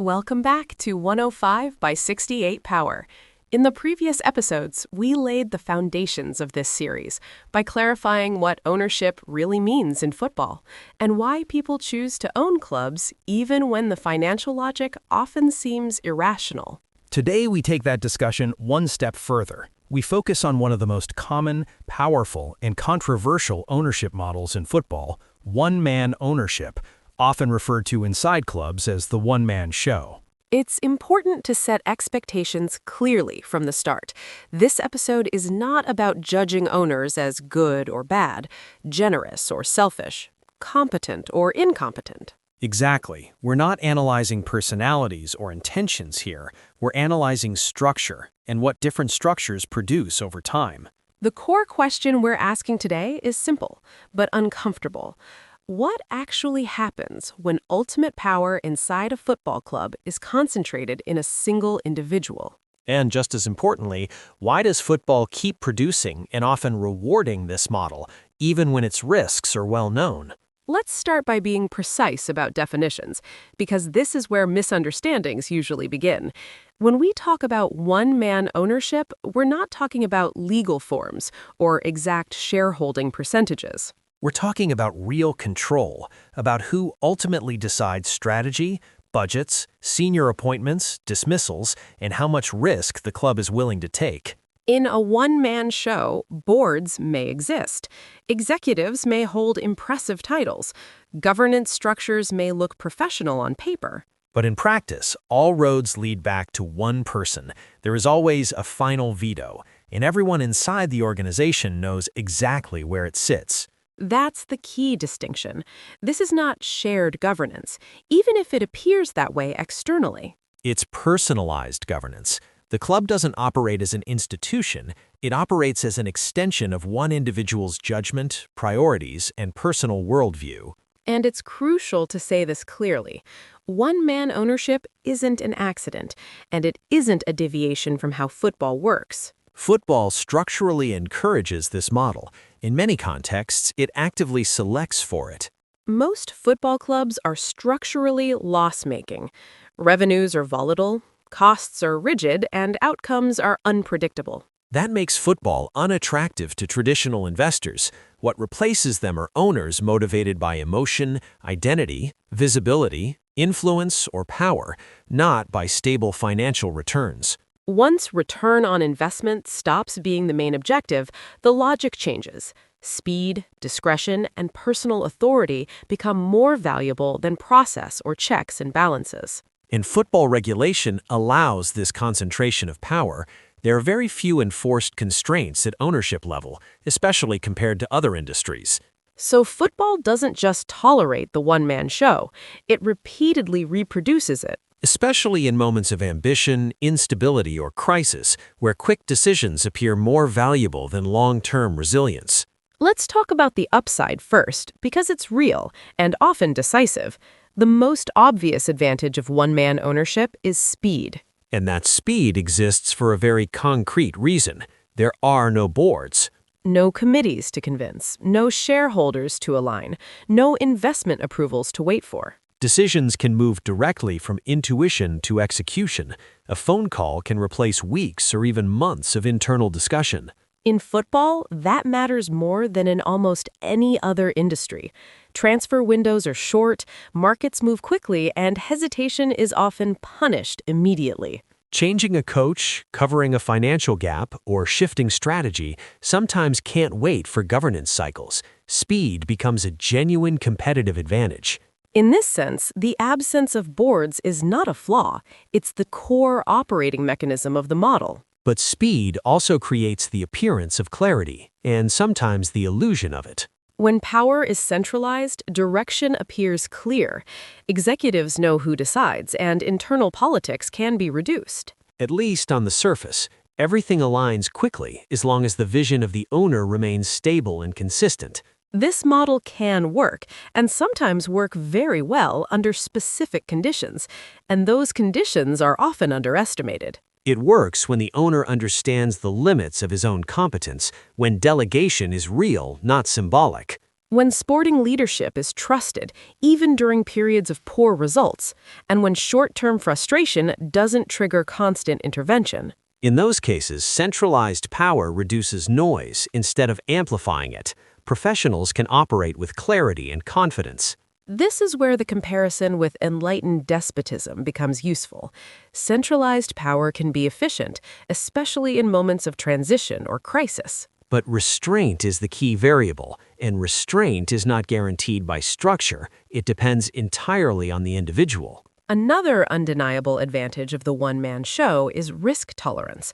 Welcome back to 105 by 68 Power. In the previous episodes, we laid the foundations of this series by clarifying what ownership really means in football and why people choose to own clubs even when the financial logic often seems irrational. Today, we take that discussion one step further. We focus on one of the most common, powerful, and controversial ownership models in football, one-man ownership, often referred to inside clubs as the one-man show. It's important to set expectations clearly from the start. This episode is not about judging owners as good or bad, generous or selfish, competent or incompetent. Exactly. We're not analyzing personalities or intentions here. We're analyzing structure and what different structures produce over time. The core question we're asking today is simple, but uncomfortable. What actually happens when ultimate power inside a football club is concentrated in a single individual? And just as importantly, why does football keep producing and often rewarding this model, even when its risks are well known? Let's start by being precise about definitions, because this is where misunderstandings usually begin. When we talk about one-man ownership, we're not talking about legal forms or exact shareholding percentages. We're talking about real control, about who ultimately decides strategy, budgets, senior appointments, dismissals, and how much risk the club is willing to take. In a one-man show, boards may exist. Executives may hold impressive titles. Governance structures may look professional on paper. But in practice, all roads lead back to one person. There is always a final veto, and everyone inside the organization knows exactly where it sits. That's the key distinction. This is not shared governance, even if it appears that way externally. It's personalized governance. The club doesn't operate as an institution, it operates as an extension of one individual's judgment, priorities, and personal worldview. And it's crucial to say this clearly. One-man ownership isn't an accident, and it isn't a deviation from how football works. Football structurally encourages this model. In many contexts, it actively selects for it. Most football clubs are structurally loss-making. Revenues are volatile, costs are rigid, and outcomes are unpredictable. That makes football unattractive to traditional investors. What replaces them are owners motivated by emotion, identity, visibility, influence, or power, not by stable financial returns. Once return on investment stops being the main objective, the logic changes. Speed, discretion, and personal authority become more valuable than process or checks and balances. And football regulation allows this concentration of power. There are very few enforced constraints at ownership level, especially compared to other industries. So football doesn't just tolerate the one-man show, it repeatedly reproduces it. Especially in moments of ambition, instability, or crisis, where quick decisions appear more valuable than long-term resilience. Let's talk about the upside first, because it's real and often decisive. The most obvious advantage of one-man ownership is speed. And that speed exists for a very concrete reason. There are no boards. No committees to convince, no shareholders to align, no investment approvals to wait for. Decisions can move directly from intuition to execution. A phone call can replace weeks or even months of internal discussion. In football, that matters more than in almost any other industry. Transfer windows are short, markets move quickly, and hesitation is often punished immediately. Changing a coach, covering a financial gap, or shifting strategy sometimes can't wait for governance cycles. Speed becomes a genuine competitive advantage. In this sense, the absence of boards is not a flaw. It's the core operating mechanism of the model. But speed also creates the appearance of clarity, and sometimes the illusion of it. When power is centralized, direction appears clear. Executives know who decides, and internal politics can be reduced. At least on the surface, everything aligns quickly as long as the vision of the owner remains stable and consistent. This model can work, and sometimes work very well under specific conditions, and those conditions are often underestimated. It works when the owner understands the limits of his own competence, when delegation is real, not symbolic. When sporting leadership is trusted, even during periods of poor results, and when short-term frustration doesn't trigger constant intervention. In those cases, centralized power reduces noise instead of amplifying it. Professionals can operate with clarity and confidence. This is where the comparison with enlightened despotism becomes useful. Centralized power can be efficient, especially in moments of transition or crisis. But restraint is the key variable, and restraint is not guaranteed by structure. It depends entirely on the individual. Another undeniable advantage of the one-man show is risk tolerance.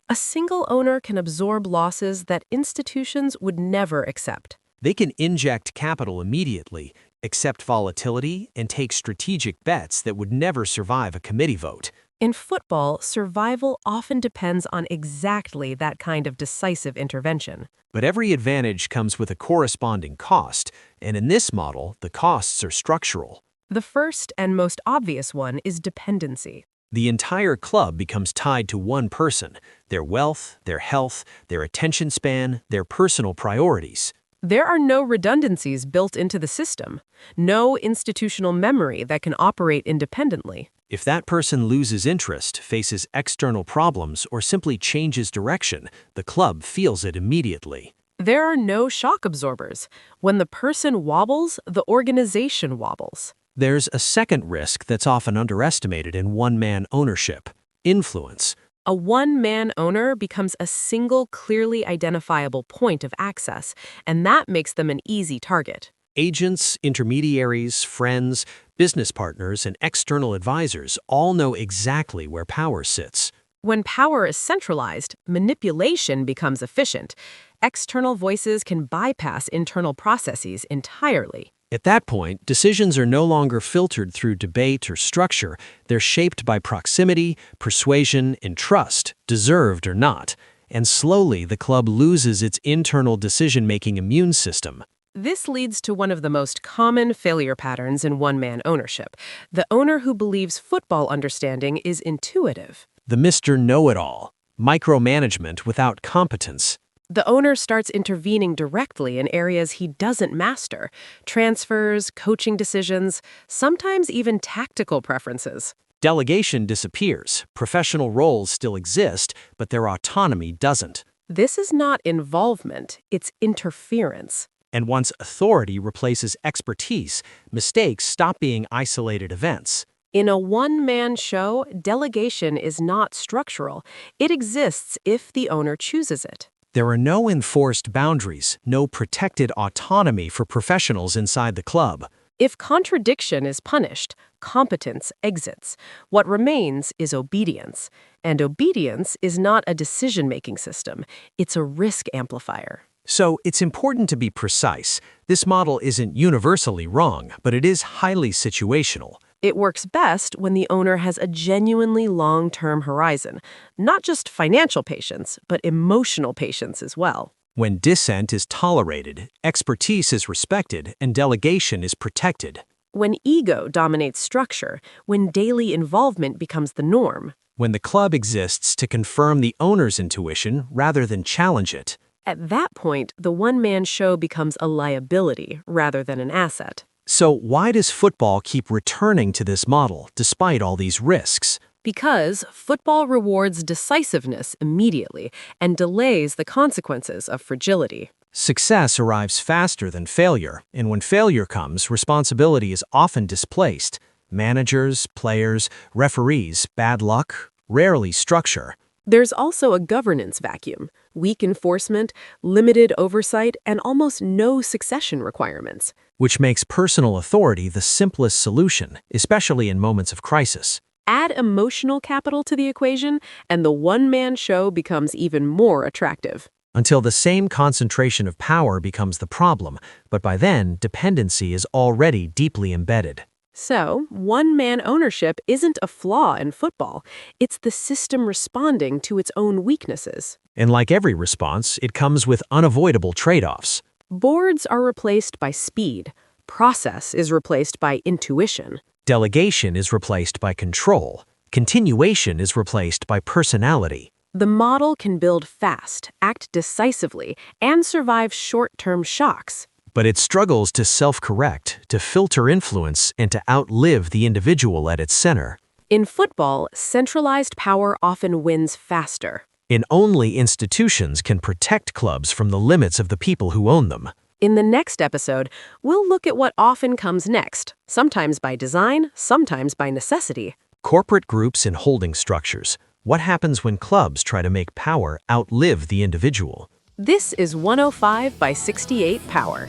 A single owner can absorb losses that institutions would never accept. They can inject capital immediately, accept volatility, and take strategic bets that would never survive a committee vote. In football, survival often depends on exactly that kind of decisive intervention. But every advantage comes with a corresponding cost, and in this model, the costs are structural. The first and most obvious one is dependency. The entire club becomes tied to one person, their wealth, their health, their attention span, their personal priorities. There are no redundancies built into the system, no institutional memory that can operate independently. If that person loses interest, faces external problems, or simply changes direction, the club feels it immediately. There are no shock absorbers. When the person wobbles, the organization wobbles. There's a second risk that's often underestimated in one-man ownership: influence. A one-man owner becomes a single, clearly identifiable point of access, and that makes them an easy target. Agents, intermediaries, friends, business partners, and external advisors all know exactly where power sits. When power is centralized, manipulation becomes efficient. External voices can bypass internal processes entirely. At that point, decisions are no longer filtered through debate or structure. They're shaped by proximity, persuasion, and trust, deserved or not. And slowly, the club loses its internal decision-making immune system. This leads to one of the most common failure patterns in one-man ownership: the owner who believes football understanding is intuitive. The Mr. Know-it-all, micromanagement without competence. The owner starts intervening directly in areas he doesn't master: transfers, coaching decisions, sometimes even tactical preferences. Delegation disappears. Professional roles still exist, but their autonomy doesn't. This is not involvement, it's interference. And once authority replaces expertise, mistakes stop being isolated events. In a one-man show, delegation is not structural. It exists if the owner chooses it. There are no enforced boundaries, no protected autonomy for professionals inside the club. If contradiction is punished, competence exits. What remains is obedience. And obedience is not a decision-making system. It's a risk amplifier. So it's important to be precise. This model isn't universally wrong, but it is highly situational. It works best when the owner has a genuinely long-term horizon, not just financial patience, but emotional patience as well. When dissent is tolerated, expertise is respected, and delegation is protected. When ego dominates structure, when daily involvement becomes the norm. When the club exists to confirm the owner's intuition rather than challenge it. At that point, the one-man show becomes a liability rather than an asset. So why does football keep returning to this model despite all these risks? Because football rewards decisiveness immediately and delays the consequences of fragility. Success arrives faster than failure, and when failure comes, responsibility is often displaced. Managers, players, referees, bad luck, rarely structure. There's also a governance vacuum: weak enforcement, limited oversight, and almost no succession requirements. Which makes personal authority the simplest solution, especially in moments of crisis. Add emotional capital to the equation, and the one-man show becomes even more attractive. Until the same concentration of power becomes the problem, but by then, dependency is already deeply embedded. So, one-man ownership isn't a flaw in football. It's the system responding to its own weaknesses. And like every response, it comes with unavoidable trade-offs. Boards are replaced by speed. Process is replaced by intuition. Delegation is replaced by control. Continuation is replaced by personality. The model can build fast, act decisively, and survive short-term shocks. but it struggles to self-correct, to filter influence, and to outlive the individual at its center. In football, centralized power often wins faster. And only institutions can protect clubs from the limits of the people who own them. In the next episode, we'll look at what often comes next, sometimes by design, sometimes by necessity. Corporate groups and holding structures. What happens when clubs try to make power outlive the individual? This is 105 by 68 Power.